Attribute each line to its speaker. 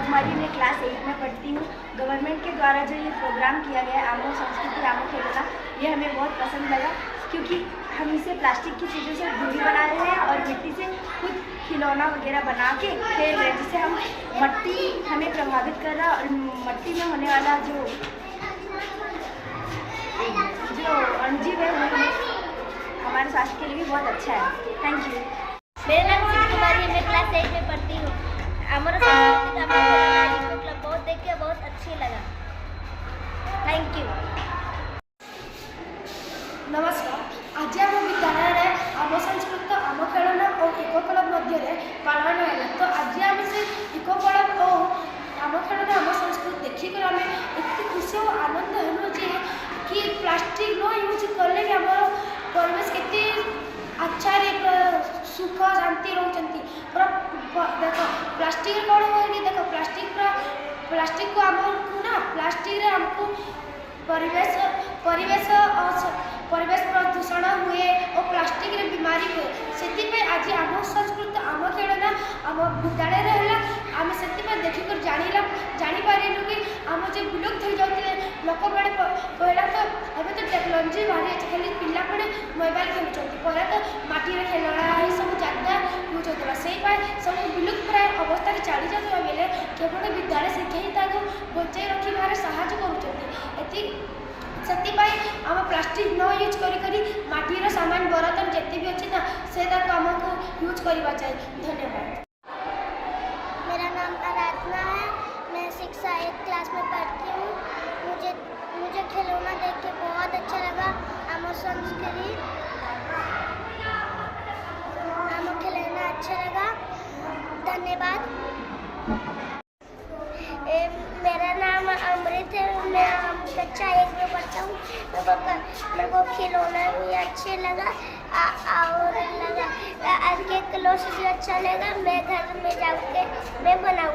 Speaker 1: कुमारी मैं क्लास 8 में पढ़ती हूँ। गवर्नमेंट के द्वारा जो ये प्रोग्राम किया गया है आमो संस्कृति आमो खेलना, ये हमें बहुत पसंद लगा क्योंकि हम इसे प्लास्टिक की चीज़ों से दूरी बना रहे हैं और मिट्टी से खुद खिलौना वगैरह बना के खेल रहे हैं, जिससे हम मिट्टी हमें प्रभावित कर रहा है और मिट्टी में होने वाला जो अणुजीव है वो हमारे स्वास्थ्य के लिए भी बहुत अच्छा है। Thank you.
Speaker 2: मेरा नाम सिद्धि कुमारी है, मैं क्लास 8 में पढ़ती हूँ। हमारा संस्कृति का क्लब बहुत देख के बहुत अच्छी लगा। Thank you.
Speaker 3: नमस्कार। आज आम विद्यालय आम संस्कृत आम खेलन और इको क्लब मध्य पालन है। तो आज आम से इको क्लब और आम खेलन आम संस्कृत देखिक आम एत खुशी और आनंद हेलु जे कि प्लास्टिक न यूज कले कि आम परिवेश के अच्छा सुख शांति रोचंती। देख प्लास्टिक कौन हुए कि देख प्लास्टिक को आमको ना प्लास्टिक आमको परिवेश प्रदूषण हुए और प्लास्टिक रे बीमारी हुए। से आज आम संस्कृत आम खेलना आम विद्यालय है आम से देखिक जापारू कि आम जो विलुप्त हो जाते लोक मैंने पहला तो अभी तो टेक्नोलोजी बाहरी खाली पिला मैंने मोबाइल खेलुंट पहला तो माटी खेलना ये सब जगह यूज होता से सब विलुप्त प्राय अवस्था चली जाता बेले केवल विद्यालय शिक्षा ही ताको बचाई रखिबार साहाय्य करुँच। आम प्लास्टिक न यूज करी माटीर सामान बर्तन जिते भी अच्छी ना से आमको यूज करवा चाहिए। धन्यवाद।
Speaker 2: मेरा नाम आराधना है, मैं शिक्षा 1 क्लास में पढ़ती हूँ। मुझे खिलौना देख के बहुत अच्छा लगा। आम संस्कृति आम खिलौना अच्छा लगा। धन्यवाद। मेरा नाम अमृत है, मैं कक्षा 1 में पढ़ता हूँ। मेरे को खिलौना भी अच्छे लगा और आज के क्लास भी अच्छा लगा। मैं घर में जाकर मैं बनाऊँ।